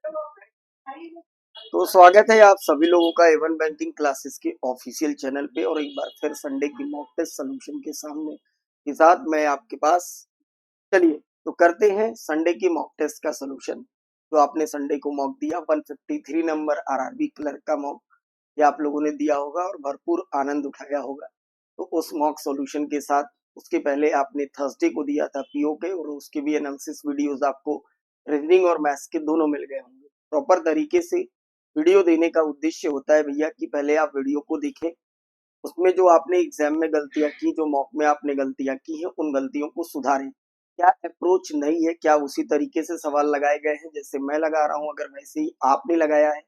तो स्वागत है आप सभी लोगों का एवन बैंकिंग क्लासेस के ऑफिशियल चैनल पे। और एक बार फिर संडे की मॉक टेस्ट सोल्यूशन के सामने के साथ मैं आपके पास। चलिए तो करते हैं संडे की मॉक टेस्ट का सोल्यूशन। जो आपने संडे को मॉक दिया 153 नंबर आरआरबी क्लर्क का मॉक, ये आप लोगों ने दिया होगा और भरपूर आनंद उठाया होगा। तो उस मॉक सॉल्यूशन के साथ उसके पहले आपने थर्सडे को दिया था पीओ के, और उसके भी एनालिसिस वीडियोस आपको रीजनिंग और मैथ्स के दोनों मिल गए होंगे। प्रॉपर तरीके से वीडियो देने का उद्देश्य होता है भैया कि पहले आप वीडियो को देखें, उसमें जो आपने एग्जाम में गलतियां की, जो मॉक में आपने गलतियां की हैं, उन गलतियों को सुधारें। क्या अप्रोच नई है, क्या उसी तरीके से सवाल लगाए गए हैं जैसे मैं लगा रहा हूं? अगर वैसे ही आपने लगाया है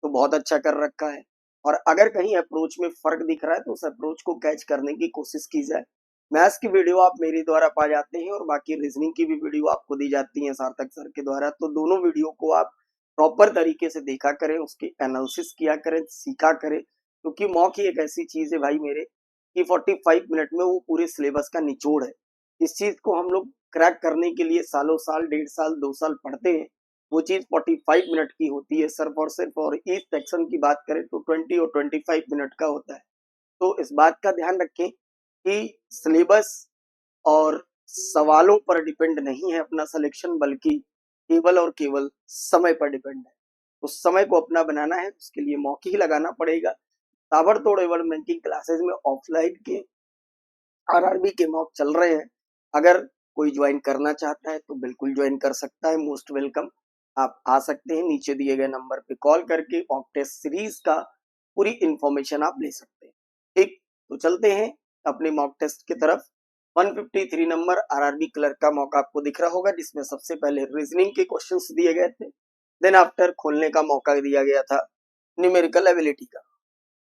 तो बहुत अच्छा कर रखा है। और अगर कहीं अप्रोच में फर्क दिख रहा है तो उस अप्रोच को कैच करने की कोशिश की जाए। मैथ्स की वीडियो आप मेरे द्वारा पा जाते हैं और बाकी रीजनिंग की भी वीडियो आपको दी जाती है सार्थक सर के द्वारा। तो दोनों वीडियो को आप प्रॉपर तरीके से देखा करें, उसकी एनालिसिस किया करें, सीखा करें। क्योंकि मॉक ही एक ऐसी चीज है भाई मेरे कि 45 मिनट में वो पूरे सिलेबस का निचोड़ है। इस चीज को हम लोग क्रैक करने के लिए सालों साल, 1.5 साल 2 साल पढ़ते हैं। वो चीज 45 मिनट की होती है सिर्फ और सिर्फ। और इस सेक्शन की बात करें तो 20 और 25 मिनट का होता है। तो इस बात का ध्यान रखें कि सिलेबस और सवालों पर डिपेंड नहीं है अपना सिलेक्शन, बल्कि केवल और केवल समय पर डिपेंड है। उस समय को अपना बनाना है, उसके लिए मौके ही लगाना पड़ेगा। ताबड़तोड़ एवं बैंकिंग क्लासेस में ऑफलाइन के आरआरबी के मॉक चल रहे हैं। अगर कोई ज्वाइन करना चाहता है तो बिल्कुल ज्वाइन कर सकता है, मोस्ट वेलकम। आप आ सकते हैं, नीचे दिए गए नंबर पे कॉल करके मॉक टेस्ट सीरीज का पूरी इंफॉर्मेशन आप ले सकते हैं। ठीक, तो चलते हैं अपने मॉक टेस्ट की तरफ। 153 नंबर आरआरबी क्लर्क का मौका आपको दिख रहा होगा, जिसमें सबसे पहले रीजनिंग के क्वेश्चंस दिए गए थे। देन आफ्टर खोलने का मौका दिया गया था न्यूमेरिकल एबिलिटी का।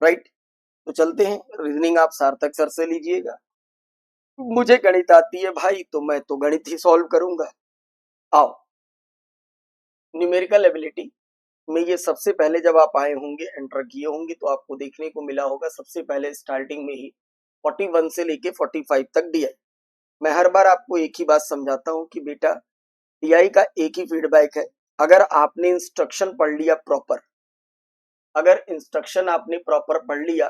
राइट, तो चलते हैं। रीजनिंग आप सार्थक सर से लीजिएगा। मुझे गणित आती है भाई, तो मैं तो गणित ही सॉल्व करूंगा। आओ, न्यूमेरिकल एबिलिटी में ये सबसे पहले जब आप आए होंगे, एंटर किए होंगे, तो आपको देखने को मिला होगा सबसे पहले स्टार्टिंग में ही 41 से लेके 45 तक डीआई। मैं हर बार आपको एक ही बात समझाता हूं कि बेटा डीआई का एक ही फीडबैक है। अगर आपने इंस्ट्रक्शन पढ़ लिया प्रॉपर, अगर इंस्ट्रक्शन आपने प्रॉपर पढ़ लिया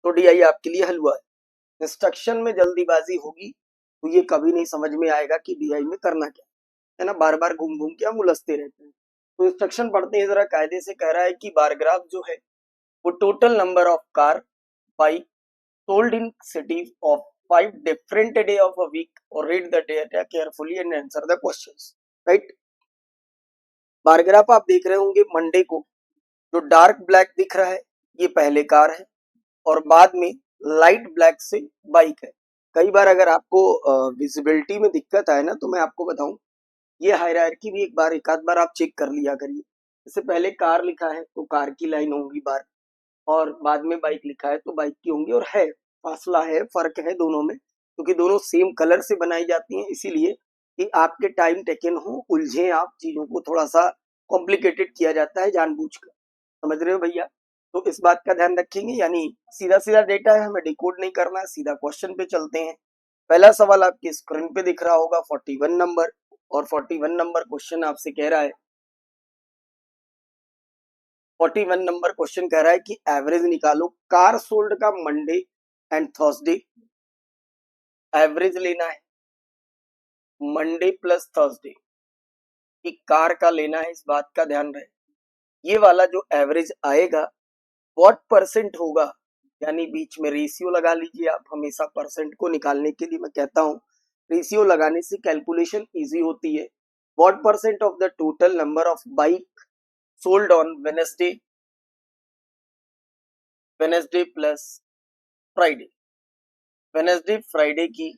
तो डीआई आपके लिए हलवा है। इंस्ट्रक्शन में जल्दीबाजी होगी तो ये कभी नहीं समझ में आएगा कि डीआई में करना क्या है ना। बार बार घूम घूम के हम उलझते रहते हैं। तो इंस्ट्रक्शन पढ़ते हैं जरा कायदे से। कह रहा है कि बार ग्राफ जो है वो total number of car bike sold in city of 5 different day of a week, और read the data carefully and answer the questions. Right, bar graph आप देख रहे होंगे मंडे को जो डार्क ब्लैक दिख रहा है ये पहले कार है, और बाद में लाइट ब्लैक से बाइक है। कई बार अगर आपको विजिबिलिटी में दिक्कत आए ना, तो मैं आपको बताऊं, ये हायरार्की भी एक आध बार आप चेक कर लिया करिए। जैसे पहले कार लिखा है तो कार की लाइन होंगी बार, और बाद में बाइक लिखा है तो बाइक की होंगी। और है फासला है, फर्क है दोनों में, क्योंकि दोनों सेम कलर से बनाई जाती हैं, इसीलिए कि आपके टाइम टेकन हो, उलझे आप, चीजों को थोड़ा सा कॉम्प्लिकेटेड किया जाता है जानबूझकर। समझ रहे हो भैया? तो इस बात का ध्यान रखेंगे। यानी सीधा सीधा डेटा है, हमें डिकोड नहीं करना है, सीधा क्वेश्चन पे चलते हैं। पहला सवाल आपकी स्क्रीन पे दिख रहा होगा 41 नंबर, और 41 नंबर क्वेश्चन आपसे कह रहा है, 41 नंबर क्वेश्चन कह रहा है कि एवरेज निकालो कार सोल्ड का मंडे एंड थर्सडे। एवरेज लेना है मंडे प्लस थर्सडे की कार का लेना है, इस बात का ध्यान रहे। ये वाला जो एवरेज आएगा व्हाट परसेंट होगा, यानी बीच में रेशियो लगा लीजिए आप। हमेशा परसेंट को निकालने के लिए मैं कहता हूं रेशियो लगाने से कैलकुलेशन इजी होती है। What percent of the total number of bike sold on Wednesday, Wednesday plus Friday, Wednesday Friday की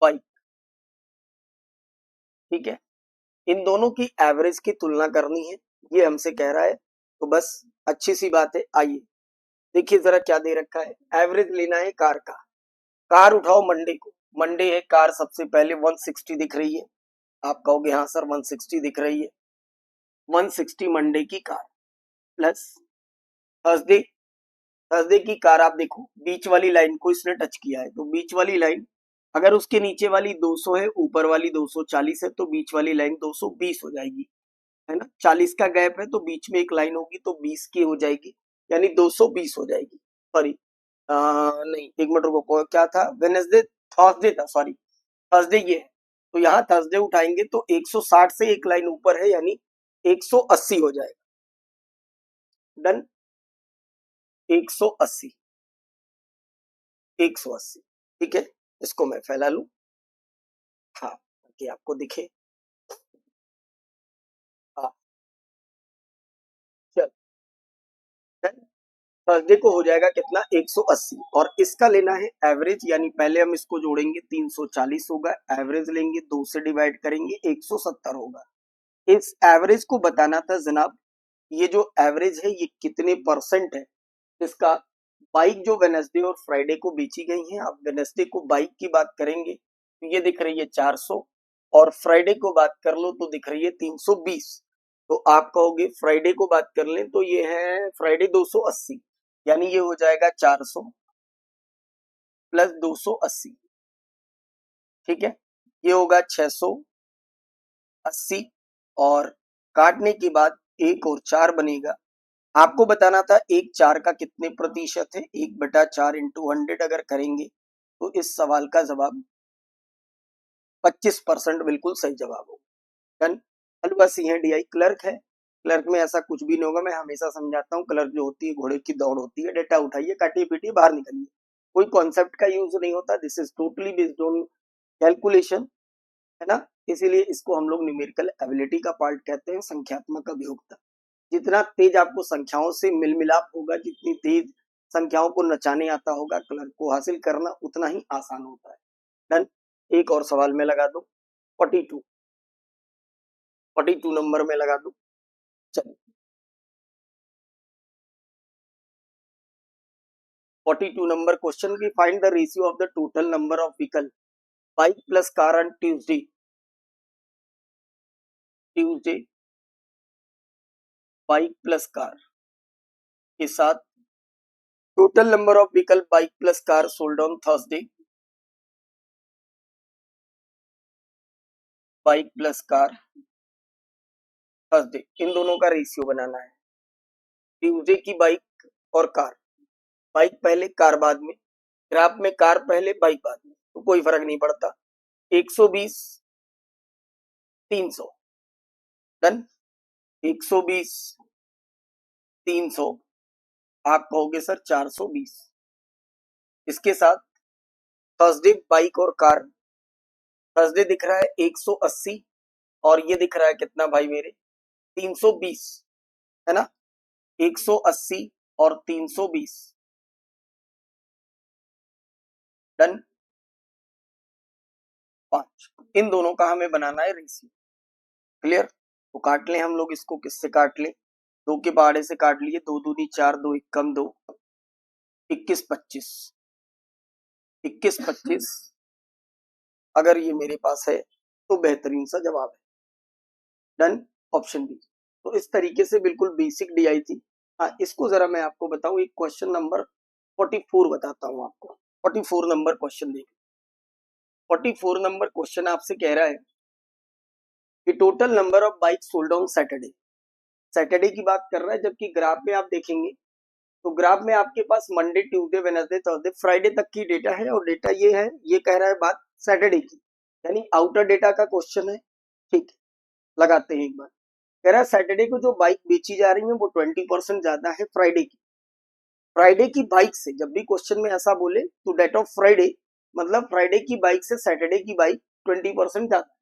बाइक। ठीक है, इन दोनों की एवरेज की तुलना करनी है, ये हमसे कह रहा है। तो बस अच्छी सी बात है। आइए देखिए जरा क्या दे रखा है। एवरेज लेना है कार का। कार उठाओ मंडे को, मंडे है, कार सबसे पहले 160 दिख रही है। आप कहोगे हाँ सर 160 दिख रही है। 160 मंडे की कार प्लस थर्सडे, थर्सडे की कार आप देखो बीच वाली लाइन को इसने टच किया है, तो बीच वाली लाइन अगर उसके नीचे वाली 200 है, ऊपर वाली 240 है, तो बीच वाली लाइन 220 हो जाएगी। है ना, 40 का गैप है तो बीच में एक लाइन होगी तो 20 की हो जाएगी, यानी 220 हो जाएगी। सॉरी, नहीं, एक मिनट रुको, क्या था, वेनेसडे, थर्सडे था, सॉरी, थर्सडे ये है। तो यहाँ थर्सडे उठाएंगे तो 160 से एक लाइन ऊपर है, यानी 180 हो जाएगा। डन, 180, 180, ठीक है। इसको मैं फैला लूं, हाँ, ताकि आपको दिखे। हाँ, चल, थर्सडे को हो जाएगा कितना, 180, और इसका लेना है एवरेज, यानी पहले हम इसको जोड़ेंगे 340 होगा, एवरेज लेंगे 2 से डिवाइड करेंगे 170 होगा। इस एवरेज को बताना था जनाब, ये जो एवरेज है ये कितने परसेंट है इसका। बाइक जो वेनेसडे और फ्राइडे को बेची गई हैं, अब वेनेसडे को बाइक की बात करेंगे तो ये दिख रही है 400, और फ्राइडे को बात कर लो तो दिख रही है 320। तो आप कहोगे फ्राइडे को बात कर लें तो ये है फ्राइडे 280, यानी ये हो जाएगा 400 प्लस 280, ठीक है, ये होगा 680, और काटने के बाद एक और 4 बनेगा। आपको बताना था एक 4 का कितने प्रतिशत है, 1/4 इंटू 100 अगर करेंगे तो इस सवाल का जवाब 25% बिल्कुल सही जवाब होगा। डन। हलवा सिंह है, DI क्लर्क है, क्लर्क में ऐसा कुछ भी नहीं होगा, मैं हमेशा समझाता हूँ, क्लर्क जो होती है घोड़े की दौड़ होती है, डेटा उठाइए, काटिए पीटिए, बाहर निकलिए, कोई कॉन्सेप्ट का यूज नहीं होता, this is totally based on calculation, है ना। इसीलिए इसको हम लोग न्यूमेरिकल एबिलिटी का पार्ट कहते हैं, संख्यात्मक अभियोक्ता। जितना तेज आपको संख्याओं से मिल मिलाप होगा, जितनी तेज संख्याओं को नचाने आता होगा, क्लर्क को हासिल करना उतना ही आसान होता है। डन। एक और सवाल में लगा दो, 42, 42 नंबर में लगा दो। चलिए, 42 नंबर क्वेश्चन की, find the ratio of the total number of vehicle bike plus car on Tuesday, Tuesday bike plus car के साथ total number of vehicle bike plus car sold on Thursday, bike plus car Thursday, इन दोनों का ratio बनाना है। Tuesday की bike और car, bike पहले car बाद में, ग्राफ में कार पहले बाइक बाद में, तो कोई फर्क नहीं पड़ता। 120, 300, डन। 120, 300, आप कहोगे सर 420, इसके साथ थर्सडे बाइक और कार, थर्सडे दिख रहा है 180, और ये दिख रहा है कितना भाई मेरे, 320, है ना, 180 और 320, डन। 5, इन दोनों का हमें बनाना है रेशियो, क्लियर। तो काट लें हम लोग इसको, किससे काट लें, 2 के पहाड़े से काट लिए, 2 दूनी 4, 2 एक कम 2, 21 25, 21 25 अगर ये मेरे पास है तो बेहतरीन सा जवाब है। Done, option B. तो इस तरीके से बिल्कुल बेसिक DI थी। हाँ, इसको जरा मैं आपको बताऊं, एक क्वेश्चन नंबर 44 बताता हूं आपको। 44 नंबर क्वेश्चन देखिए, 44 नंबर क्वेश्चन आपसे कह रहा है कि total number of bike sold on Saturday, Saturday की बात कर रहा है, जबकि ग्राफ में आप देखेंगे तो ग्राफ में आपके पास Monday Tuesday Wednesday Thursday Friday तक की डेटा है, और डेटा ये है, ये कह रहा है बात सैटरडे की, यानी आउटर डेटा का क्वेश्चन है, ठीक है। लगाते हैं एक बार, कह रहा है सैटरडे को जो बाइक बेची जा रही है वो 20% ज्यादा है फ्राइडे की, फ्राइडे की बाइक से, जब भी क्वेश्चन में ऐसा बोले तो डेट ऑफ फ्राइडे, मतलब फ्राइडे की बाइक से सैटरडे की बाइक 20% ज्यादा।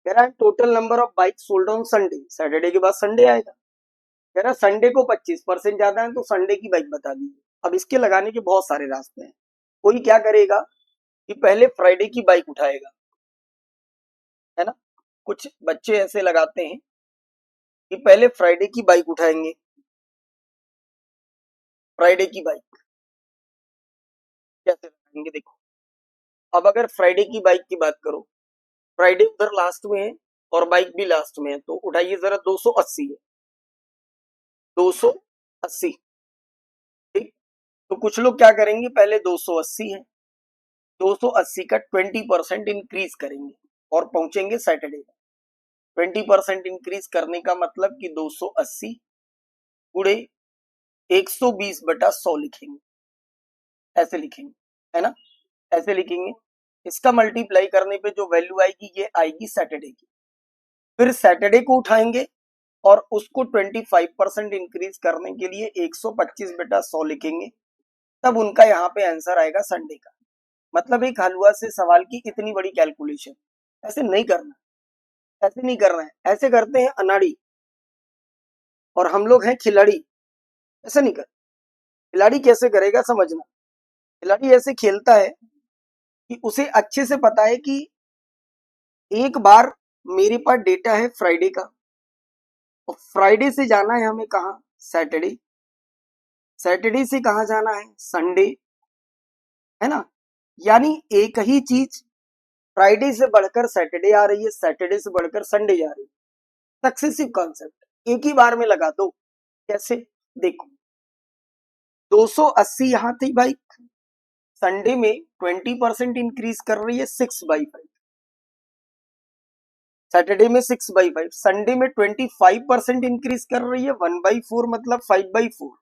कह रहा है total number of bike sold on Sunday, Saturday के बाद संडे आएगा, कह रहा संडे को 25% ज्यादा है तो संडे की बाइक बता दीजिए। अब इसके लगाने के बहुत सारे रास्ते हैं, कोई क्या करेगा कि पहले फ्राइडे की बाइक उठाएगा, है ना, कुछ बच्चे ऐसे लगाते हैं कि पहले फ्राइडे की बाइक उठाएंगे, फ्राइडे की बाइक कैसे लगाएंगे देखो। अब अगर फ्राइडे की बाइक की बात करो, फ्राइडे उधर लास्ट में है और बाइक भी लास्ट में है, तो उठाइए जरा, 280 है, 280, ठीक। तो कुछ लोग क्या करेंगे, पहले 280 है, 280 का 20% इंक्रीज करेंगे और पहुंचेंगे सैटरडे, 20% इंक्रीज करने का मतलब कि 280 गुणे 120/100 लिखेंगे, ऐसे लिखेंगे, है ना, ऐसे लिखेंगे। इसका मल्टीप्लाई करने पे जो वैल्यू आएगी ये आएगी सैटरडे की। फिर सैटरडे को उठाएंगे और उसको 25% इंक्रीज करने के लिए 125/100 लिखेंगे, तब उनका यहाँ पे आंसर आएगा संडे का। मतलब एक हलवा से सवाल की इतनी बड़ी कैलकुलेशन ऐसे नहीं करना, ऐसे नहीं करना है, ऐसे करते हैं अनाड़ी, और हम लोग हैं खिलाड़ी, ऐसे नहीं कर। खिलाड़ी कैसे करेगा समझना, खिलाड़ी ऐसे खेलता है कि उसे अच्छे से पता है कि एक बार मेरे पास डेटा है फ्राइडे का, और फ्राइडे से जाना है हमें कहा, सैटरडे, सैटरडे से कहा जाना है, संडे, है ना। यानी एक ही चीज फ्राइडे से बढ़कर सैटरडे आ रही है, सैटरडे से बढ़कर संडे जा रही है। सक्सेसिव कॉन्सेप्ट एक ही बार में लगा दो। कैसे, देखो 280 यहां थी भाई, संडे में 20% इंक्रीज कर रही है 6/5, सैटरडे में 6/5, संडे में 25% इंक्रीज कर रही है 1/4, मतलब 5/4,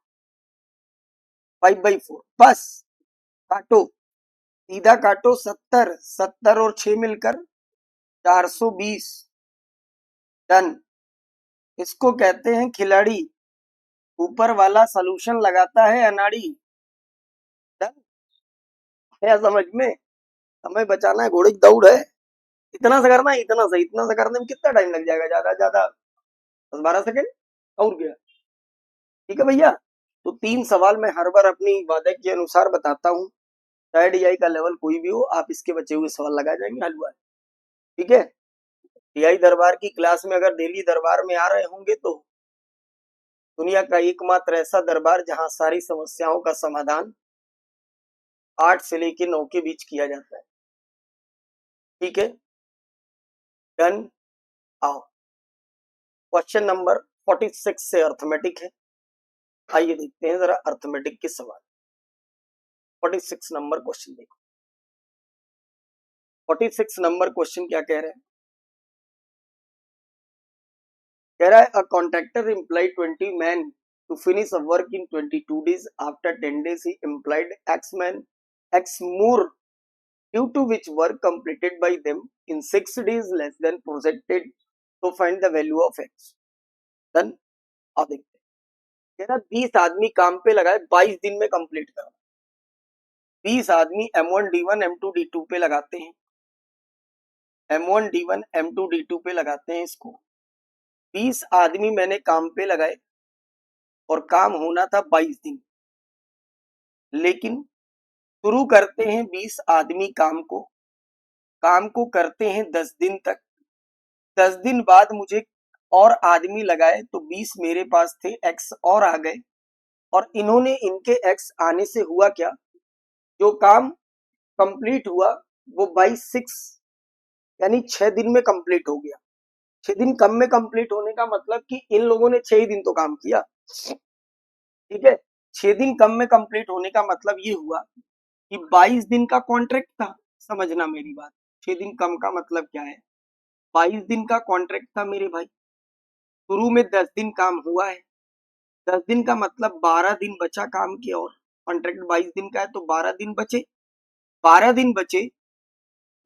5/4। बस काटो, सीधा काटो, 70, 70 और 6 मिलकर 420, डन। इसको कहते हैं खिलाड़ी, ऊपर वाला सॉल्यूशन लगाता है अनाड़ी, डन है समझ में। समय बचाना है, घोड़े की दौड़ है, इतना सा करना है, इतना सा, इतना सा करने में कितना टाइम लग जाएगा, ज्यादा ज्यादा 10-12 सेकेंड, और क्या। ठीक है भैया, तो 3 सवाल मैं हर बार अपनी वादे के अनुसार बताता हूँ, चाहे डीआई का लेवल कोई भी हो, आप इसके बचे हुए सवाल लगा जाएंगे, हलवा। ठीक है, डीआई दरबार की क्लास में अगर डेली दरबार में आ रहे होंगे तो दुनिया का एकमात्र ऐसा दरबार जहां सारी समस्याओं का समाधान 8 से लेकर 9 के बीच किया जाता है। ठीक है, डन। आओ, क्वेश्चन नंबर 46 से अर्थमेटिक है, आइए देखते हैं जरा अर्थमेटिक के सवाल। 46 नंबर क्वेश्चन देखो, 46 नंबर क्वेश्चन क्या कह रहा है, कह रहा है a contractor employed 20 man to finish a work in 22 days, after 10 days he employed x man x more, due to which work completed by them in 6 days less than projected, to find the value of x। Done. अब देखते हैं, कह रहा 20 आदमी काम पे लगाए, 22 दिन में कंप्लीट करा। 20 आदमी M1 D1 M2 D2 पे लगाते हैं, M1 D1 M2 D2 पे लगाते हैं इसको। 20 आदमी मैंने काम पे लगाए और काम होना था 22 दिन, लेकिन शुरू करते हैं 20 आदमी काम को करते हैं 10 दिन तक। 10 दिन बाद मुझे और आदमी लगाए तो 20 मेरे पास थे, एक्स और आ गए, और इन्होंने इनके एक्स आने से हुआ क्या, जो काम कंप्लीट हुआ वो 22 यानी 6 दिन में कंप्लीट हो गया। 6 दिन कम में कंप्लीट होने का मतलब कि इन लोगों ने 6 ही दिन तो काम किया। ठीक है, 6 दिन कम में कंप्लीट होने का मतलब ये हुआ कि 22 दिन का कॉन्ट्रैक्ट था, समझना मेरी बात। 6 दिन कम का मतलब क्या है, 22 दिन का कॉन्ट्रैक्ट था मेरे भाई, शुरू में 10 दिन काम हुआ है, 10 दिन का मतलब 12 दिन बचा काम के, और कॉन्ट्रैक्ट 22 दिन का है तो 12 दिन बचे, 12 दिन बचे।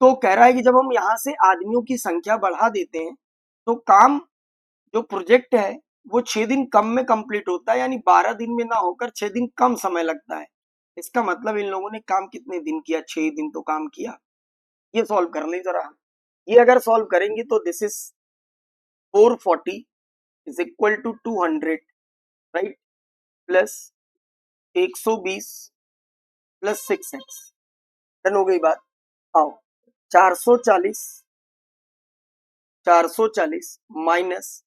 तो कह रहा है कि जब हम यहाँ से आदमियों की संख्या बढ़ा देते हैं तो काम, जो प्रोजेक्ट है वो 6 दिन कम में कंप्लीट होता है, यानी 12 दिन में ना होकर 6 दिन कम समय लगता है। इसका मतलब इन लोगों ने काम कितने दिन किया, 6 दिन तो काम किया। ये सॉल्व कर ले जरा, ये अगर सॉल्व करेंगे तो this is 440 is equal to 200, right, plus 120 plus 6x, done हो गई बात। आओ, 440 माइनस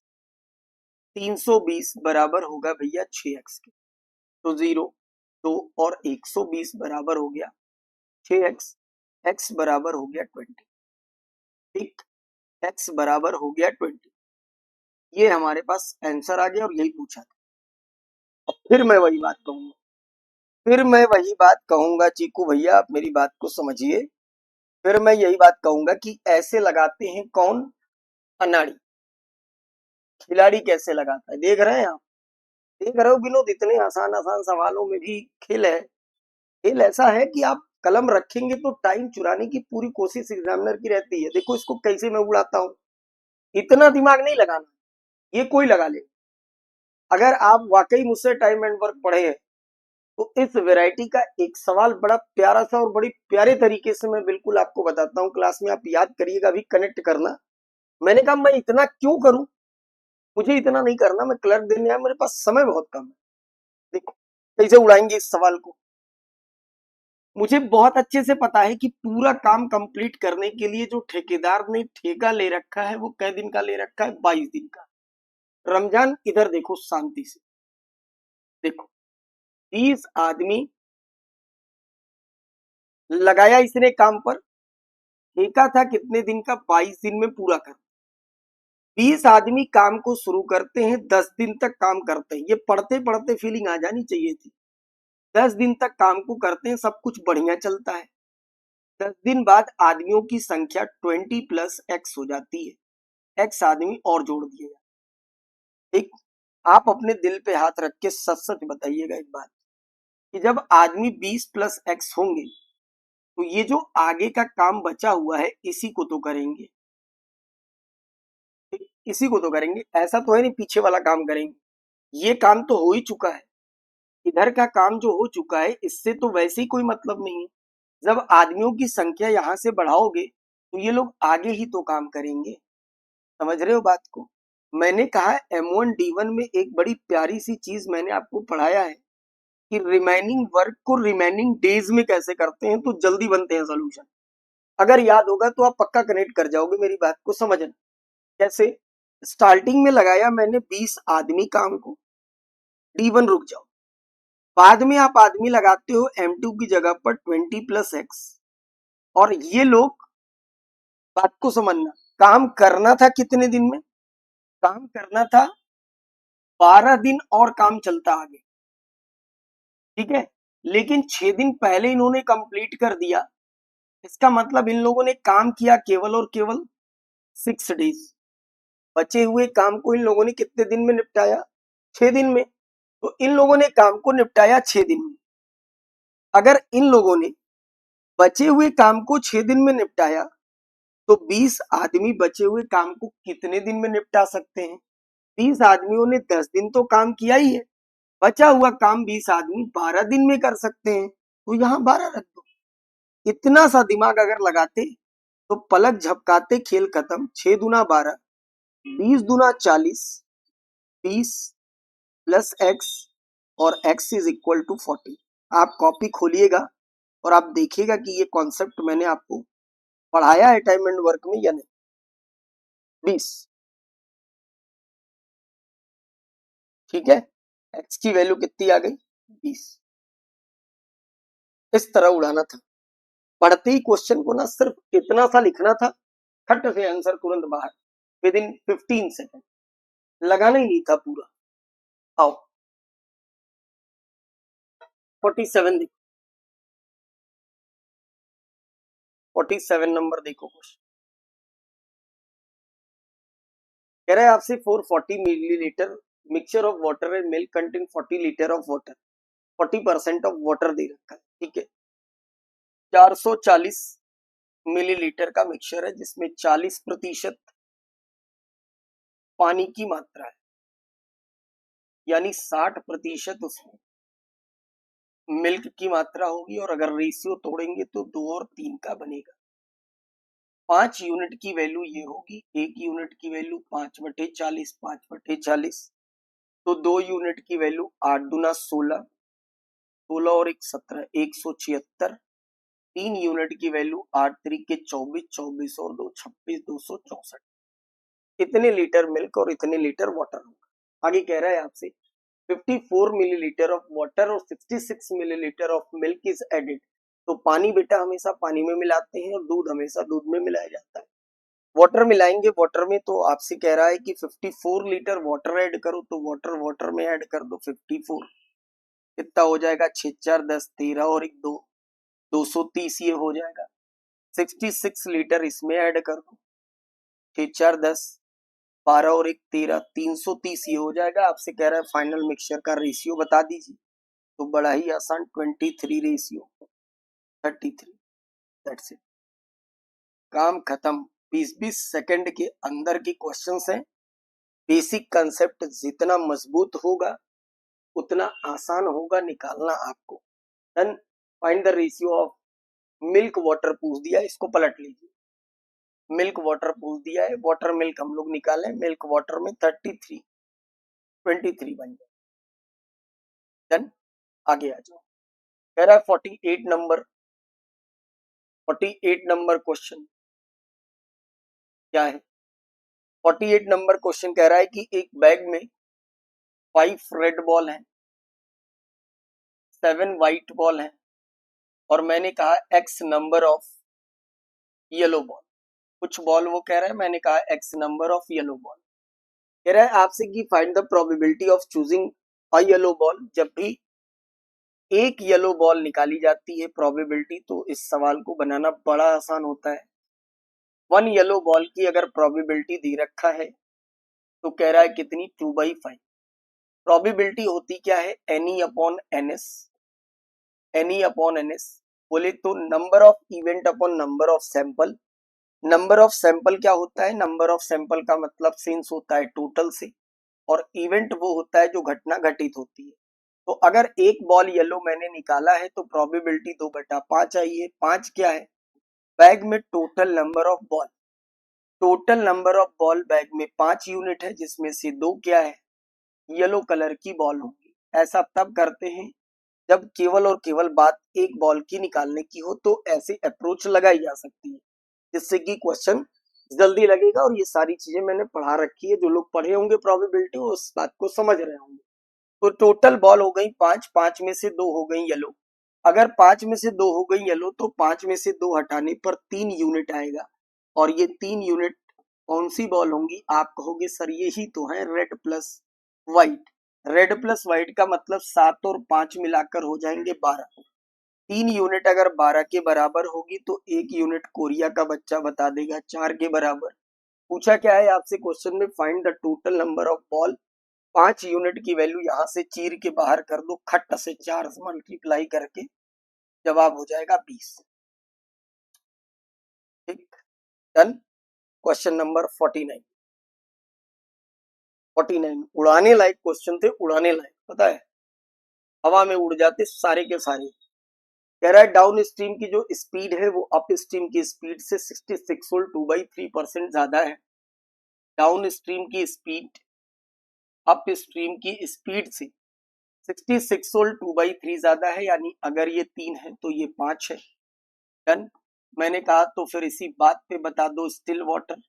320 बराबर होगा भैया 6x के, तो 0 2 और 120 बराबर हो गया 6x, x बराबर हो गया 20। ठीक, x बराबर हो गया 20, ये हमारे पास आंसर आ गया और यही पूछा था। अब फिर मैं वही बात कहूंगा, चीकू भैया आप मेरी बात को समझिए, फिर मैं यही बात कहूंगा कि ऐसे लगाते हैं कौन, अनाड़ी। खिलाड़ी कैसे लगाता है, देख रहे हैं आप, देख रहे हो विनोद, इतने आसान आसान सवालों में भी खेल है। खेल ऐसा है कि आप कलम रखेंगे तो टाइम चुराने की पूरी कोशिश एग्जामिनर की रहती है। देखो इसको कैसे मैं उड़ाता हूँ, इतना दिमाग नहीं लगाना, ये कोई लगा ले। अगर आप वाकई मुझसे टाइम एंड वर्क पढ़े हैं तो इस वैरायटी का एक सवाल बड़ा प्यारा सा और बड़ी प्यारे तरीके से मैं बिल्कुल आपको बताता हूँ, क्लास में आप याद करिएगा, अभी कनेक्ट करना। मैंने कहा मैं इतना क्यों करूं, मुझे इतना नहीं करना, मैं क्लर्क देने आया, मेरे पास समय बहुत कम है। देखो कैसे उड़ाएंगे इस सवाल को। मुझे बहुत अच्छे से पता है कि पूरा काम कंप्लीट करने के लिए जो ठेकेदार ने ठेका ले रखा है वो कै दिन का ले रखा है, 22 दिन का। रमजान इधर देखो शांति से, देखो 20 आदमी लगाया इसने काम पर, ठेका था कितने दिन का, 22 दिन में पूरा कर। 20 आदमी काम को शुरू करते हैं, 10 दिन तक काम करते हैं, ये पढ़ते पढ़ते फीलिंग आ जानी चाहिए थी। 10 दिन तक काम को करते हैं, सब कुछ बढ़िया चलता है। 10 दिन बाद आदमियों की संख्या 20+X हो जाती है, X आदमी और जोड़ दिए जाते। ठीक, आप अपने दिल पे हाथ रख के सच सच बताइएगा एक बात, कि जब आदमी 20+X होंगे तो ये जो आगे का काम बचा हुआ है इसी को तो करेंगे, इसी को तो करेंगे, ऐसा तो है नहीं पीछे वाला काम करेंगे। ये काम तो हो ही चुका है, इधर का काम जो हो चुका है इससे तो वैसे ही कोई मतलब नहीं है। जब आदमियों की संख्या यहां से बढ़ाओगे तो ये लोग आगे ही तो काम करेंगे। समझ रहे हो बात को। मैंने कहा M1D1 में एक बड़ी प्यारी सी चीज मैंने आपको पढ़ाया है कि रिमेनिंग वर्क को रिमेनिंग डेज में कैसे करते हैं तो जल्दी बनते हैं सोल्यूशन। अगर याद होगा तो आप पक्का कनेक्ट कर जाओगे मेरी बात को, समझना कैसे। स्टार्टिंग में लगाया मैंने 20 आदमी काम को, D1 रुक जाओ, बाद में आप आदमी लगाते हो M2 की जगह पर 20+X, और ये लोग, बात को समझना, काम करना था कितने दिन में, काम करना था 12 दिन और काम चलता आगे, ठीक है। लेकिन 6 दिन पहले इन्होंने कंप्लीट कर दिया, इसका मतलब इन लोगों ने काम किया केवल और केवल 6 डेज। बचे हुए काम को इन लोगों ने कितने दिन में निपटाया, 6 दिन में। तो इन लोगों ने काम को निपटाया 6 दिन में। अगर इन लोगों ने बचे हुए काम को 6 दिन में निपटाया तो 20 आदमी बचे हुए काम को कितने दिन में निपटा सकते हैं। 20 आदमियों ने 10 दिन तो काम किया ही है, बचा हुआ काम 20 आदमी 12 दिन में कर सकते हैं, तो यहाँ 12 रख दो। इतना सा दिमाग अगर लगाते तो पलक झपकाते खेल खत्म। 6 दूना 12, 20 दूना 40, 20+X और X इज इक्वल टू 40। आप कॉपी खोलिएगा और आप देखिएगा कि ये कॉन्सेप्ट मैंने आपको पढ़ाया है टाइम एंड वर्क में या नहीं। 20, ठीक है, X की वैल्यू कितनी आ गई, 20। इस तरह उड़ाना था, पढ़ते ही क्वेश्चन को ना सिर्फ इतना सा लिखना था, खट से आंसर तुरंत बाहर विद इन 15 सेकेंड, लगाना ही नहीं था पूरा। आओ 47 देखो, 47 नंबर देखो क्वेश्चन। कह रहा है आपसे 440 millilitre mixture of water and milk contain 40 litre of water, 40% of water दे रखा है, ठीक है। 440 मिलीलीटर का मिक्सचर है जिसमें 40% पानी की मात्रा है, यानी 60% उसमें मिल्क की मात्रा होगी, और अगर रेशियो तोड़ेंगे तो 2 और 3 का बनेगा। 5 यूनिट की वैल्यू ये होगी, 1 यूनिट की वैल्यू 5/40, 5/40, तो 2 यूनिट की वैल्यू 8 दूना 16, 16 और 1 17, 176। 3 यूनिट की वैल्यू 8 तरीके 24, 24 और 2 26, 264। इतने लीटर मिल्क और इतने लीटर वाटर होगा। आगे कह रहा है आपसे 54 मिलीलीटर ऑफ वाटर और 66 millilitre of milk is added. तो पानी बेटा हमेशा पानी में मिलाते हैं और दूध हमेशा दूध में मिलाया जाता है। वाटर मिलाएंगे वाटर में, तो आपसे कह रहा है कि 54 लीटर वाटर ऐड करो, तो वाटर वाटर में ऐड कर दो 54। कितना हो जाएगा, 6 4 10 13 और 1 2, 230 ये हो जाएगा। 66 लीटर इसमें ऐड कर दो, 6 4 10 12 और 1 13, 330 ये हो जाएगा। आपसे कह रहा है फाइनल मिक्सचर का रेशियो बता दीजिए, तो बड़ा ही आसान 23 रेशियो 33, दैट्स इट, काम खत्म। 20-20 सेकंड के अंदर की क्वेश्चंस हैं। बेसिक कंसेप्ट जितना मजबूत होगा उतना आसान होगा निकालना आपको। Then find the ratio of milk water पूछ दिया, इसको पलट लीजिए। मिल्क वाटर पूछ दिया है, वाटर मिल्क हम लोग निकालें, मिल्क वाटर में 33 23 बन जाए। देन आगे आ जाओ, कह रहा है 48 नंबर क्वेश्चन क्या है। 48 नंबर क्वेश्चन कह रहा है कि एक बैग में 5 रेड बॉल है, 7 व्हाइट बॉल है, और मैंने कहा x number of yellow ball. कुछ बॉल वो कह रहा है, मैंने कहा x number of yellow ball. कह रहा है आपसे कि find the probability of choosing a yellow ball. जब भी एक येलो बॉल निकाली जाती है प्रोबेबिलिटी, तो इस सवाल को बनाना बड़ा आसान होता है। 1 येलो बॉल की अगर प्रोबेबिलिटी दे रखा है तो कह रहा है कितनी, 2/5। प्रोबेबिलिटी होती क्या है, any upon NS. Any upon NS बोले तो number of event upon number of sample. Number of sample क्या होता है, नंबर ऑफ सैंपल का मतलब सेंस होता है टोटल से, और इवेंट वो होता है जो घटना घटित होती है। तो अगर एक बॉल येलो मैंने निकाला है तो प्रोबेबिलिटी 2/5 आई है। 5 क्या है, बैग में total number of ball. Total number of ball bag में 5 यूनिट है, जिसमें से 2 क्या है, येलो कलर की बॉल होगी। ऐसा तब करते हैं जब केवल और केवल बात एक बॉल की निकालने की हो, तो ऐसे अप्रोच लगाई जा सकती है जिससे कि क्वेश्चन जल्दी लगेगा। और ये सारी चीजें मैंने पढ़ा रखी है, जो लोग पढ़े होंगे प्रोबेबिलिटी वो उस बात को समझ रहे होंगे। तो टोटल बॉल हो गई 5, 5 में से 2 हो गई येलो। अगर 5 में से 2 हो गई येलो तो 5 में से 2 हटाने पर 3 यूनिट आएगा, और ये 3 यूनिट कौन सी बॉल होंगी, आप कहोगे सर यही तो है red plus white. Red plus white का मतलब 7 और 5 मिलाकर हो जाएंगे 12। 3 यूनिट अगर 12 के बराबर होगी तो 1 यूनिट कोरिया का बच्चा बता देगा 4 के बराबर। पूछा क्या है आपसे क्वेश्चन में, find the total number of ball. 5 unit की वैल्यू यहां से चीर के बाहर कर दो, खट से 4 से मल्टीप्लाई करके, जवाब हो जाएगा 20। ठीक, डन। क्वेश्चन नंबर 49 उड़ाने लायक क्वेश्चन थे, उड़ाने लायक, पता है हवा में उड़ जाते सारे के सारे। कह रहा है डाउन स्ट्रीम की जो स्पीड है वो अप स्ट्रीम की स्पीड से 66 वोल्ट 2/3% ज्यादा है। डाउन स्ट्रीम की स्पीड अप स्ट्रीम की स्पीड से 66 वोल्ट 2/3 ज्यादा है, यानी अगर ये 3 है तो ये 5 है। डन। मैंने कहा तो फिर इसी बात पे बता दो स्टिल वाटर।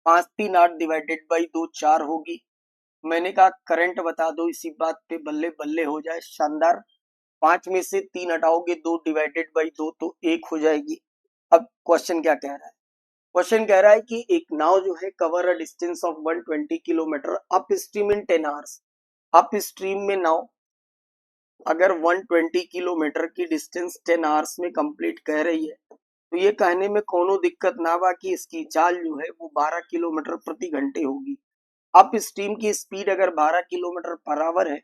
5 3 8 डिवाइडेड बाई 2 4 होगी। मैंने कहा करंट बता दो, इसी बात पे बल्ले बल्ले हो जाए, शानदार। 5 में से 3 हटाओगे 2 डिवाइडेड बाई 2 तो 1 हो जाएगी। अब क्वेश्चन क्या कह रहा है, क्वेश्चन कह रहा है कि एक नाव जो है cover a distance of 120 kilometre up stream in 10 hours. Up stream में नाव अगर 120 किलोमीटर की डिस्टेंस 10 आवर्स में कंप्लीट कह रही है, तो ये कहने में कोनो दिक्कत ना बा कि इसकी चाल जो है वो 12 किलोमीटर प्रति घंटे होगी। अप स्ट्रीम की स्पीड अगर 12 किलोमीटर पर आवर है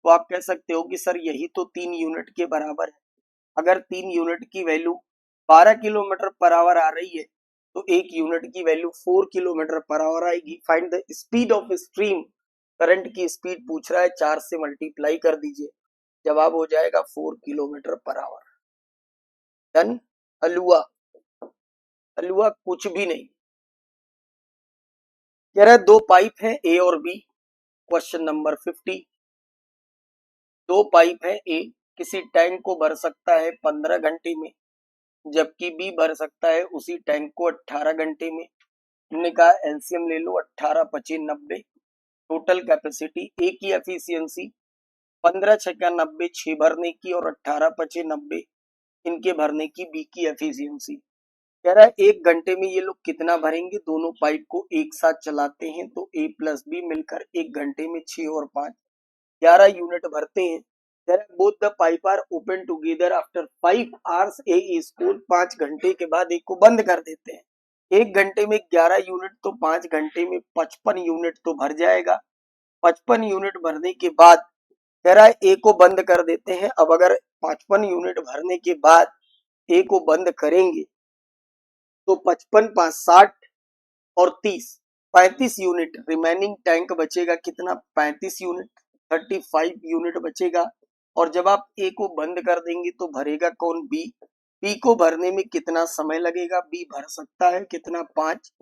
तो आप कह सकते हो कि सर यही तो 3 यूनिट के बराबर है। अगर 3 यूनिट की वैल्यू 12 किलोमीटर पर आवर आ रही है तो 1 यूनिट की वैल्यू 4 किलोमीटर पर आवर आएगी। Find the speed of stream. Current की स्पीड पूछ रहा है, 4 से मल्टीप्लाई कर दीजिए, जवाब हो जाएगा 4 किलोमीटर पर आवर। डन। हलुआ, हलुआ कुछ भी नहीं। कह रहा है 2 पाइप है ए और बी। Question number 50। 2 पाइप है ए किसी टैंक को भर सकता है 15 घंटे में, जबकि बी भर सकता है उसी टैंक को 18 घंटे में। हमने कहा एलसीएम ले लो, 18 25 90। टोटल कैपेसिटी ए की एफिशिएंसी 15 छक्का 90 6 भरने की, और 18 25 90 इनके भरने की बी की एफिशिएंसी। कह रहा है 1 घंटे में ये लोग कितना भरेंगे। दोनों पाइप को एक साथ चलाते हैं तो ए प्लस बी मिलकर 1 घंटे में 6 और 5 11 यूनिट भरते हैं। कह रहा है both the pipe are open together after 5 hours. A school 5 घंटे के बाद एक को बंद कर देते हैं। 1 घंटे में 11 यूनिट तो 5 घंटे में 55 यूनिट तो भर जाएगा। 55 यूनिट भरने के बाद कह रहा है ए को बंद कर देते हैं। अब अगर 55 यूनिट भरने के बाद ए को बंद करेंगे तो 55 5 60 और 30 35 यूनिट रिमेनिंग टैंक बचेगा। कितना? 35 यूनिट, 35 यूनिट बचेगा। और जब आप ए को बंद कर देंगे तो भरेगा कौन? बी। बी को भरने में कितना समय लगेगा? बी भर सकता है कितना? 5।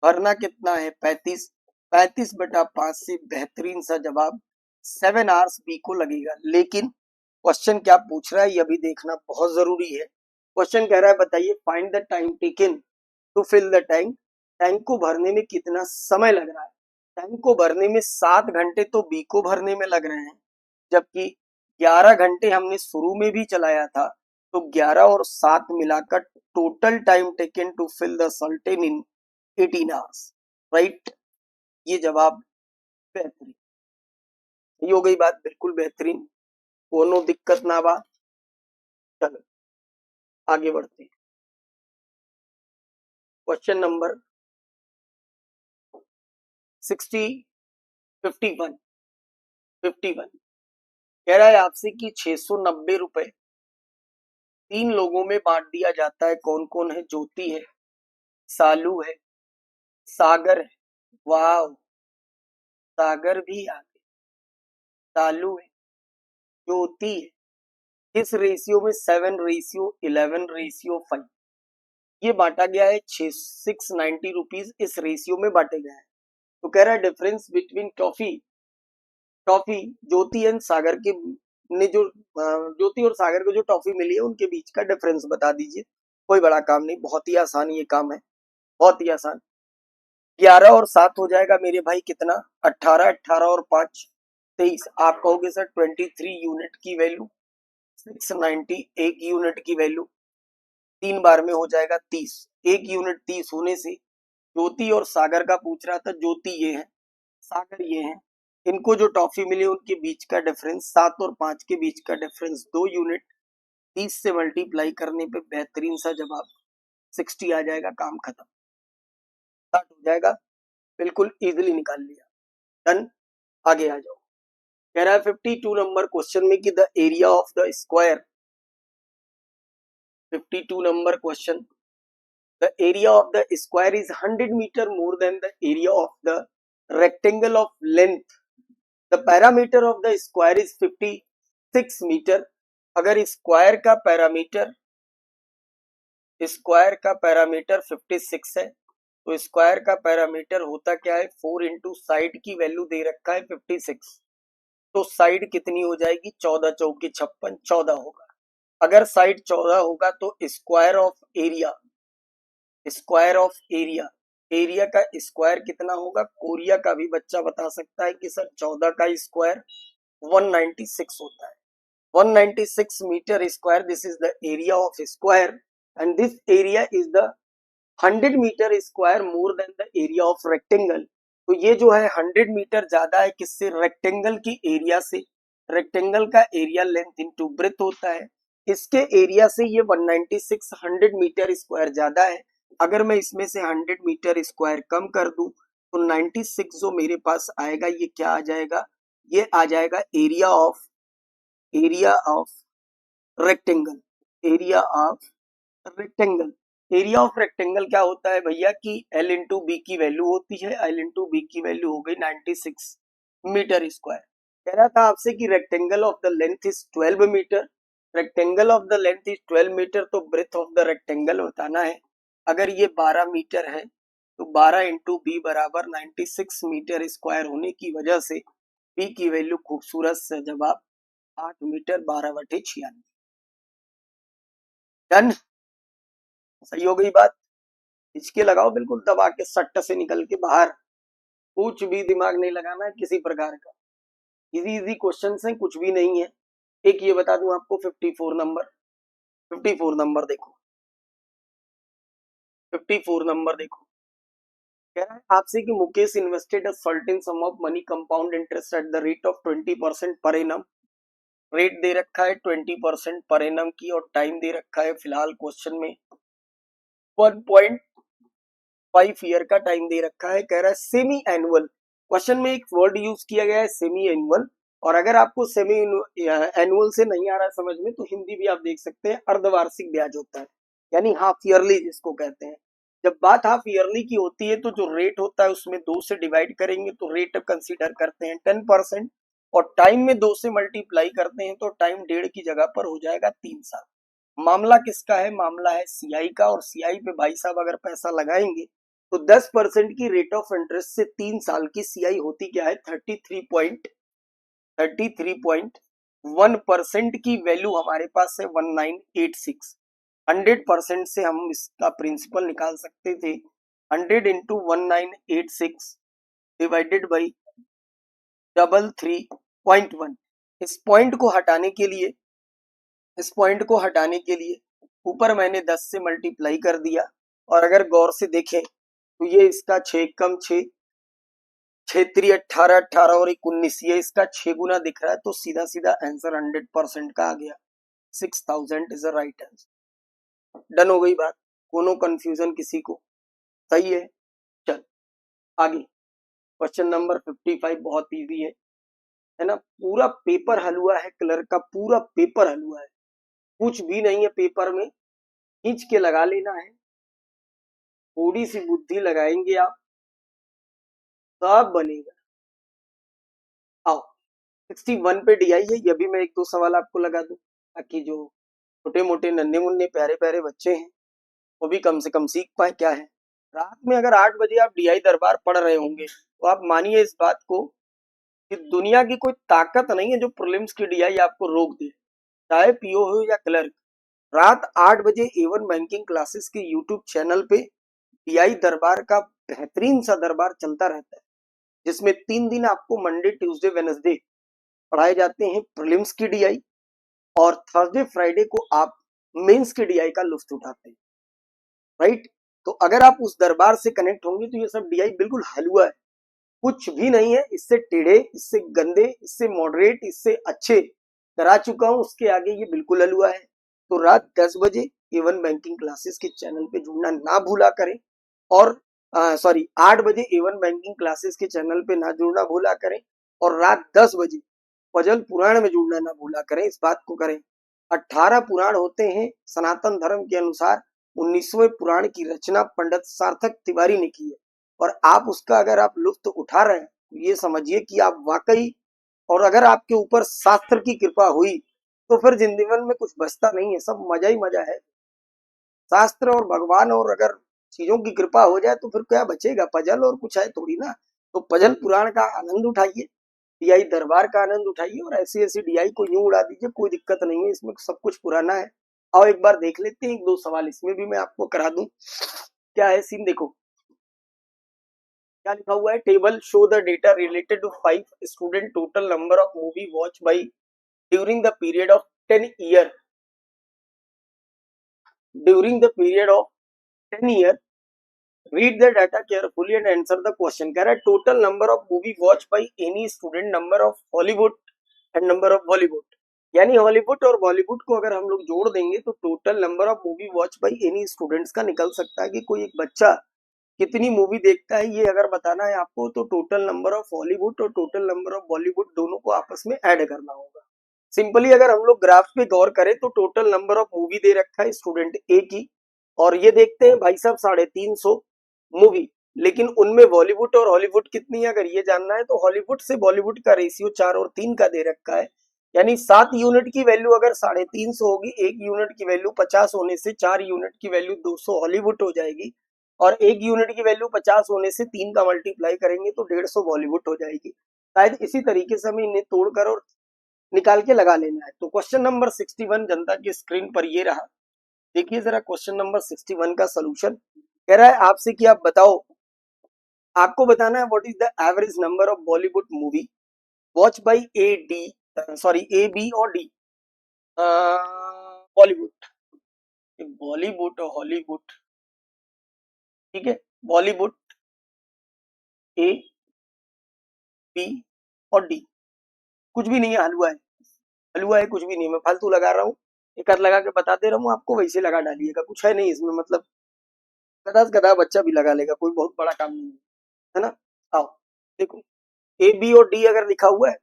भरना कितना है? 35। 35 बटा 5 से बेहतरीन सा जवाब 7 आवर्स बी को लगेगा। लेकिन क्वेश्चन क्या पूछ रहा है ये भी देखना बहुत जरूरी है। क्वेश्चन कह रहा है बताइए find the time taken to fill the tank. Tank को भरने में कितना समय लग रहा है? टैंक को भरने में 7 घंटे तो बी को भरने में लग रहे हैं, जबकि 11 घंटे हमने शुरू में भी चलाया था। तो 11 और 7 मिलाकर total time taken to fill the cistern in 18 hours. Right, ये जवाब बेहतरीन। ये हो गई बात बिल्कुल बेहतरीन, कोनो दिक्कत ना बा। चलो आगे बढ़ते हैं। क्वेश्चन नंबर 51 कह रहा है आपसे कि 690 रुपए 3 लोगों में बांट दिया जाता है। कौन कौन है? ज्योति है, सालू है, सागर है। वाह, सागर भी आ गए। सालू है, ज्योति है। किस रेशियो में? 7:11:5 ये बांटा गया है। 690 रुपीज इस रेशियो में बांटे गए हैं। तो कह रहा है difference between toffee toffee Jyoti and Sagar के ने जो ज्योति और सागर को जो टॉफी मिली है उनके बीच का डिफरेंस बता दीजिए। कोई बड़ा काम नहीं, बहुत ही आसान ये काम है, बहुत ही आसान। 11 और 7 हो जाएगा मेरे भाई कितना? 18। 18 और 5 23। आप कहोगे सर 23 यूनिट की वैल्यू, 690 एक यूनिट की वैल्यू 3 बार में हो जाएगा 30। एक यूनिट 30 होने से ज्योति और सागर का पूछ रहा था। ज्योति ये है, सागर ये है। इनको जो टॉफी मिली उनके बीच का डिफरेंस 7 और 5 के बीच का डिफरेंस 2 यूनिट। 30 से मल्टीप्लाई करने पे बेहतरीन सा जवाब 60 आ जाएगा। काम खत्म, स्टार्ट हो जाएगा। बिल्कुल इजीली निकाल लिया। डन, आगे आ जाओ। कह रहा है 52 नंबर क्वेश्चन में कि the area of the square. 52 number question, the area of the square is 100 metre more than the area of the rectangle of length. The parameter of the square is 56 metre. अगर square का parameter 56 है तो square का parameter होता क्या है? 4 into side की value दे रखा है 56। तो साइड कितनी हो जाएगी? 14 चौके 56, 14 होगा। अगर साइड 14 होगा तो स्क्वायर ऑफ एरिया का स्क्वायर कितना होगा? कोरिया का भी बच्चा बता सकता है कि सर 14 का स्क्वायर 196 होता है। 196 metre square, this is the area of square and this area is the 100 metre square more than the area of rectangle. तो ये जो है 100 मीटर ज्यादा है किससे? रेक्टेंगल की एरिया से। रेक्टेंगल का एरिया लेंथ इनटू ब्रेथ होता है। इसके एरिया से ये 196 100 मीटर स्क्वायर ज्यादा है। अगर मैं इसमें से 100 मीटर स्क्वायर कम कर दूं तो 96 जो मेरे पास आएगा ये क्या आ जाएगा? ये आ जाएगा area of rectangle. Area of rectangle. Area of rectangle क्या होता है भैया कि L इंटू बी की वैल्यू होती है। L इंटू बी की वैल्यू हो गई 96 मीटर स्क्वायर। कह रहा था आपसे कि rectangle of the length is 12 metre. Rectangle of the length is 12 metre तो ब्रेथ ऑफ द रेक्टेंगल बताना है। अगर ये 12 मीटर है तो 12 इंटू बी बराबर 96 मीटर स्क्वायर होने की वजह से बी की वैल्यू खूबसूरत से जवाब 8 मीटर 12/96। डन, सही हो गई बात। इसके लगाओ बिल्कुल दबा के सट्ट से निकल के बाहर। कुछ भी दिमाग नहीं लगाना है किसी प्रकार का। इजी इजी क्वेश्चन है, कुछ भी नहीं है। एक ये बता दूं आपको 54 नंबर। 54 नंबर देखो, 54 नंबर देखो। कह रहा है आपसे कि Mukesh invested a certain some of money compound interest at the rate of 20% per annum. Rate दे रखा है 20% पर एनम की और टाइम दे रखा है फिलहाल क्वेश्चन में 5 ईयर का टाइम दे रखा है। कह रहा है सेमी एनुअल, क्वेश्चन में एक वर्ड यूज किया गया है सेमी एनुअल, और अगर आपको सेमी एनुअल से नहीं आ रहा है समझ में तो हिंदी भी आप देख सकते हैं, अर्धवार्षिक ब्याज होता है, यानी हाफ ईयरली जिसको कहते हैं। जब बात हाफ ईयरली की होती है तो जो रेट होता है उसमें 2 से डिवाइड करेंगे तो रेट कंसीडर करते हैं 10%, और टाइम में 2 से मल्टीप्लाई करते हैं तो टाइम 1.5 की जगह पर हो जाएगा 3 साल। मामला किसका है? मामला है सीआई का, और सीआई पे भाई साहब अगर पैसा लगाएंगे तो 10% की रेट ऑफ इंटरेस्ट से 3 साल की सीआई होती क्या है? 33.1% की वैल्यू हमारे पास है 1986। 100% से हम इसका प्रिंसिपल निकाल सकते थे, 100 इंटू 1986 डिवाइडेड बाई 33.1। इस पॉइंट को हटाने के लिए ऊपर मैंने 10 से मल्टीप्लाई कर दिया, और अगर गौर से देखें तो ये इसका 6 कम 6 क्षेत्रीय 18 18 और 19, ये इसका 6 गुना दिख रहा है, तो सीधा सीधा आंसर 100% का आ गया। 6000 is the right answer. Done हो गई बात, कोनो कंफ्यूजन किसी को? सही है। चल आगे, क्वेश्चन नंबर 55 बहुत इजी है ना, पूरा पेपर हलवा है, कलर का पूरा पेपर हलवा है, कुछ भी नहीं है पेपर में, खींच के लगा लेना है, थोड़ी सी बुद्धि लगाएंगे आप, सब बनेगा। आओ 61 पे डी आई है, ये भी मैं एक दो सवाल आपको लगा दूं ताकि जो छोटे मोटे नन्हे मुन्ने प्यारे प्यारे बच्चे हैं वो भी कम से कम सीख पाए क्या है। रात में अगर 8 बजे आप डीआई दरबार पढ़ रहे होंगे तो आप मानिए इस बात को कि दुनिया की कोई ताकत नहीं है जो प्रीलिम्स की डीआई आपको रोक दे, चाहे पीओ हो या क्लर्क। रात 8 बजे एवन बैंकिंग क्लासेस के यूट्यूब चैनल पे डीआई दरबार का बेहतरीन सा दरबार चलता रहता है, जिसमें 3 दिन आपको मंडे ट्यूसडे वेनसडे पढ़ाए जाते हैं प्रीलिम्स की डीआई, और थर्सडे फ्राइडे को आप मेंस की डीआई का लुत्फ उठाते हैं, राइट। तो अगर आप उस दरबार से कनेक्ट होंगे तो ये सब डीआई बिल्कुल हलवा है, कुछ भी नहीं है, इससे टेढ़े, इससे गंदे, इससे मॉडरेट, इससे अच्छे करा चुका हूं, उसके आगे ये बिल्कुल हलवा है। तो रात 10 बजे एवन बैंकिंग क्लासेस के चैनल पे जुड़ना ना भूला करें, और सॉरी 8 बजे एवन बैंकिंग क्लासेस के चैनल पे ना जुड़ना भूला करें, और रात 10 बजे पजल पुराण में जुड़ना ना भूला करें, इस बात को करें। 18 पुराण होते हैं सनातन धर्म के अनुसार, 19वें पुराण की रचना पंडित सार्थक तिवारी ने की है, और आप उसका अगर आप लुत्फ उठा रहे हैं तो ये समझिए कि आप वाकई, और अगर आपके ऊपर शास्त्र की कृपा हुई तो फिर जिंदगी में कुछ बचता नहीं है, सब मजा ही मजा है। शास्त्र और भगवान और अगर चीजों की कृपा हो जाए तो फिर क्या बचेगा? पजल और कुछ है थोड़ी ना। तो पजल पुराण का आनंद उठाइए, डीआई दरबार का आनंद उठाइए, और ऐसी ऐसी डीआई को यूं उड़ा दीजिए, कोई दिक्कत नहीं है, इसमें सब कुछ पुराना है। आओ एक बार देख लेते हैं, एक दो सवाल इसमें भी मैं आपको करा दूं। क्या है सीन देखो, क्या लिखा हुआ है? Table show the data related to 5 student total number of movie watch by during the period of 10 year, during the period of 10 year, read the data carefully and answer the question. कह रहा है total number of movie watch by any student, number of Hollywood and number of Bollywood, यानी Hollywood और बॉलीवुड को अगर हम लोग जोड़ देंगे तो total number of movie watch by any students का निकल सकता है कि कोई एक बच्चा कितनी मूवी देखता है। ये अगर बताना है आपको तो टोटल नंबर ऑफ हॉलीवुड और टोटल नंबर ऑफ बॉलीवुड दोनों को आपस में ऐड करना होगा। सिंपली अगर हम लोग ग्राफ पे गौर करें तो टोटल नंबर ऑफ मूवी दे रखा है स्टूडेंट ए की, और ये देखते हैं भाई साहब 350 मूवी, लेकिन उनमें बॉलीवुड और हॉलीवुड कितनी है अगर ये जानना है तो हॉलीवुड से बॉलीवुड का रेशियो 4 और 3 का दे रखा है, यानी 7 यूनिट की वैल्यू अगर 350 होगी, 1 यूनिट की वैल्यू 50 होने से 4 यूनिट की वैल्यू 200 हॉलीवुड हो जाएगी, और 1 यूनिट की वैल्यू 50 होने से 3 का मल्टीप्लाई करेंगे तो 150 बॉलीवुड हो जाएगी। शायद इसी तरीके से हमें इन्हें तोड़कर और निकाल के लगा लेना है। तो क्वेश्चन नंबर 61 जनता की स्क्रीन पर ये रहा, देखिए जरा क्वेश्चन नंबर 61 का सोल्यूशन। कह रहा है आपसे कि आप बताओ, आपको बताना है what is the average number of Bollywood movie watch by A D, sorry A B और डी, बॉलीवुड, बॉलीवुड और हॉलीवुड, ठीक है, बॉलीवुड ए बी और डी, कुछ भी नहीं है, हलवा है, हलवा है, कुछ भी नहीं, मैं फालतू लगा रहा हूँ, एक हाथ लगा के बता दे रहा हूँ आपको, वैसे लगा डालिएगा, कुछ है नहीं इसमें, मतलब गधा गधा बच्चा भी लगा लेगा, कोई बहुत बड़ा काम नहीं है ना। आओ देखो, ए बी और डी अगर लिखा हुआ है,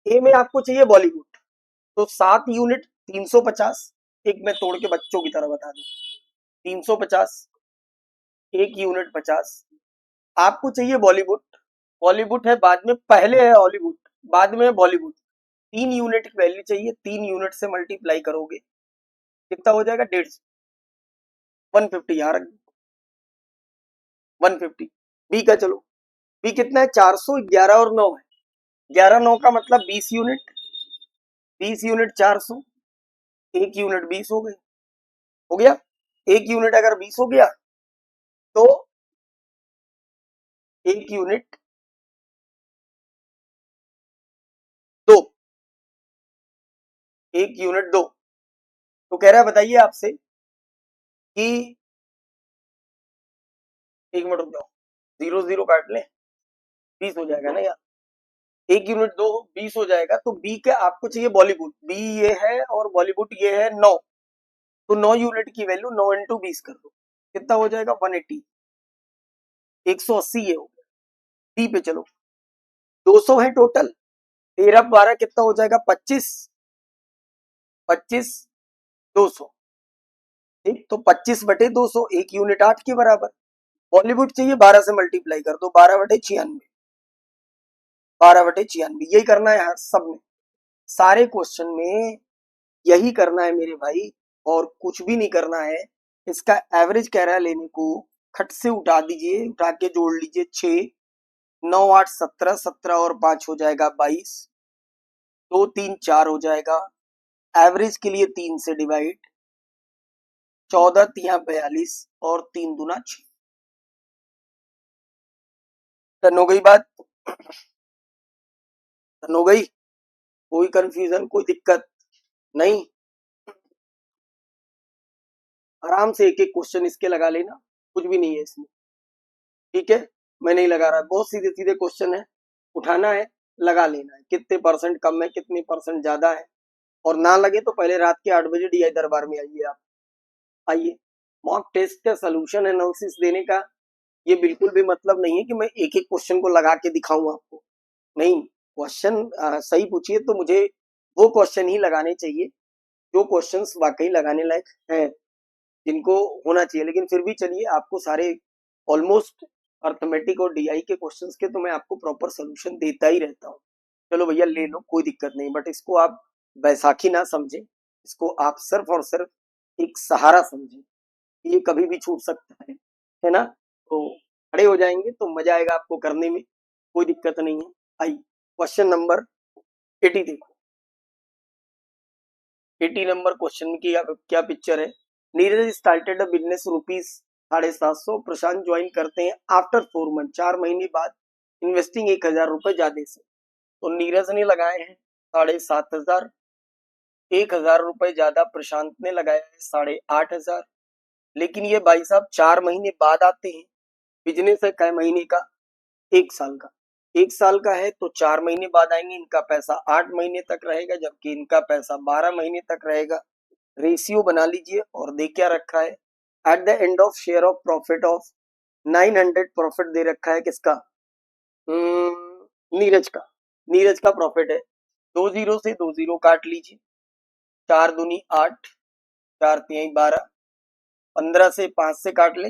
ए में आपको चाहिए बॉलीवुड, तो 7 यूनिट 350, एक मैं तोड़ के बच्चों की तरह बता दूं, 350, 1 यूनिट 50। आपको चाहिए बॉलीवुड, बॉलीवुड है बाद में, पहले है हॉलीवुड, बाद में है बॉलीवुड। 3 यूनिट की वैल्यू चाहिए, 3 यूनिट से मल्टीप्लाई करोगे कितना हो जाएगा, 150, 150 यहाँ रख, 150। बी का चलो, बी कितना है, 411 और 9 है, 11 9 का मतलब 20 यूनिट, 20 यूनिट 400, 1 यूनिट 20 हो गए, हो गया। 1 यूनिट अगर 20 हो गया तो 1 यूनिट 2, 1 यूनिट 2। तो कह रहा है बताइए आपसे कि, एक मिनट रुक जाओ, 0 0 काट ले, 20 हो जाएगा ना यार, 1 यूनिट 2 20 हो जाएगा। तो बी के आपको चाहिए बॉलीवुड, बी ये है और बॉलीवुड ये है 9, तो 9 यूनिट की वैल्यू 9 इंटू 20 कर दो, कितना हो जाएगा 180, 180 ये हो गया। डी पे चलो, 200 है टोटल, 13 12 कितना हो जाएगा 25, 25 200, ठीक, तो 25 बटे 200, 1 यूनिट 8 के बराबर। बॉलीवुड चाहिए, 12 से मल्टीप्लाई कर दो, 12 बटे 96, 12 बटे 96, यही करना है यार सब में, सारे क्वेश्चन में यही करना है मेरे भाई, और कुछ भी नहीं करना है। इसका एवरेज कह रहा है लेने को, खट से उठा दीजिए, उठा के जोड़ लीजिए, 6 9 8 17, 17 और 5 हो जाएगा 22, 2 3 4 हो जाएगा, एवरेज के लिए 3 से डिवाइड, 14 3 42 और 3 दूना 6। टन हो गई बात, टन हो गई, कोई कंफ्यूजन कोई दिक्कत नहीं, आराम से एक एक क्वेश्चन इसके लगा लेना, कुछ भी नहीं है इसमें, ठीक है। मैं नहीं लगा रहा, बहुत सीधे सीधे क्वेश्चन है, उठाना है, लगा लेना है, कितने परसेंट कम है कितने परसेंट ज्यादा है, और ना लगे तो पहले रात के 8 बजे डीआई दरबार में आइए आप, आइए। मॉक टेस्ट का सोल्यूशन एनालिसिस देने का ये बिल्कुल भी मतलब नहीं है कि मैं एक एक क्वेश्चन को लगा के दिखाऊं आपको, नहीं, क्वेश्चन सही पूछिए तो मुझे वो क्वेश्चन ही लगाने चाहिए जो क्वेश्चंस वाकई लगाने लायक हैं, जिनको होना चाहिए। लेकिन फिर भी चलिए, आपको सारे ऑलमोस्ट अर्थमेटिक और डीआई के क्वेश्चंस के तो मैं आपको प्रॉपर सोल्यूशन देता ही रहता हूँ। चलो भैया ले लो, कोई दिक्कत नहीं, बट इसको आप बैसाखी ना समझे, इसको आप सिर्फ और सिर्फ एक सहारा समझे, ये कभी भी छूट सकता है ना। तो खड़े हो जाएंगे तो मजा आएगा आपको करने में, कोई दिक्कत नहीं है। आइए क्वेश्चन नंबर 80 देखो, 80 नंबर क्वेश्चन की क्या पिक्चर है। Neeraj started a business rupees 750, Prashant join करते हैं आफ्टर 4 मंथ, 4 महीने बाद, इन्वेस्टिंग 1000 रुपए ज्यादा से। तो नीरज ने लगाए हैं 7,500, 1000 रुपए ज्यादा प्रशांत ने लगाया है 8,500। लेकिन ये भाई साहब 4 महीने बाद आते हैं, बिजनेस है कै महीने का, 1 साल का, 1 साल का है तो 4 महीने बाद आएंगे, इनका पैसा 8 महीने तक रहेगा जबकि इनका पैसा 12 महीने तक रहेगा। रेशियो बना लीजिए और दे क्या रखा है, at the end of share of profit of 900, profit दे रखा है किसका, नीरज का, नीरज का प्रॉफिट है। 2 जीरो से 2 जीरो काट लीजिए, 4 दूनी 8, 4 तिहाई 12, 15 से 5 से काट ले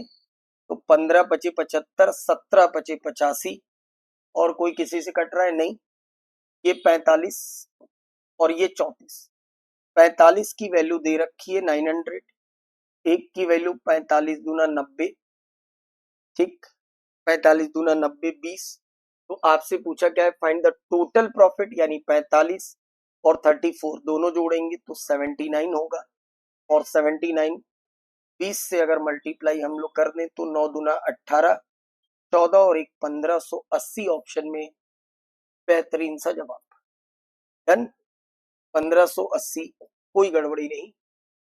तो 15 पचे 75, 17 पचे 85, और कोई किसी से कट रहा है नहीं, ये 45 और ये 34, 45 की वैल्यू दे रखी है 900, एक की वैल्यू 45 दूना 90, ठीक, 45 दूना 90 20। तो आपसे पूछा क्या है, फाइंड द टोटल प्रॉफिट, यानी 45 और 34 दोनों जोड़ेंगे तो 79 होगा, और 79 20 से अगर मल्टीप्लाई हम लोग कर दें तो 9 दूना 18, 14 और एक 1580 ऑप्शन में बेहतरीन सा जवाब। डन, 1580, कोई गड़बड़ी नहीं,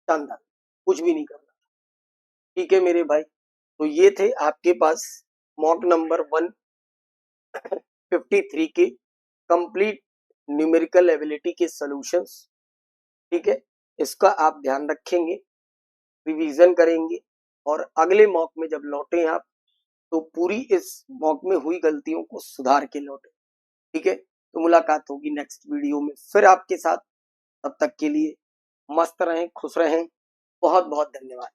शानदार, कुछ भी नहीं करना, ठीक है मेरे भाई। तो ये थे आपके पास मॉक नंबर 153 के कंप्लीट न्यूमेरिकल एबिलिटी के सॉल्यूशंस, ठीक है। इसका आप ध्यान रखेंगे, रिवीजन करेंगे और अगले मॉक में जब लौटें आप तो पूरी इस मॉक में हुई गलतियों को सुधार के लौटें। ठीक है, तो मुलाकात होगी नेक्स्ट वीडियो में फिर आपके साथ। तब तक के लिए मस्त रहें, खुश रहें। बहुत बहुत धन्यवाद।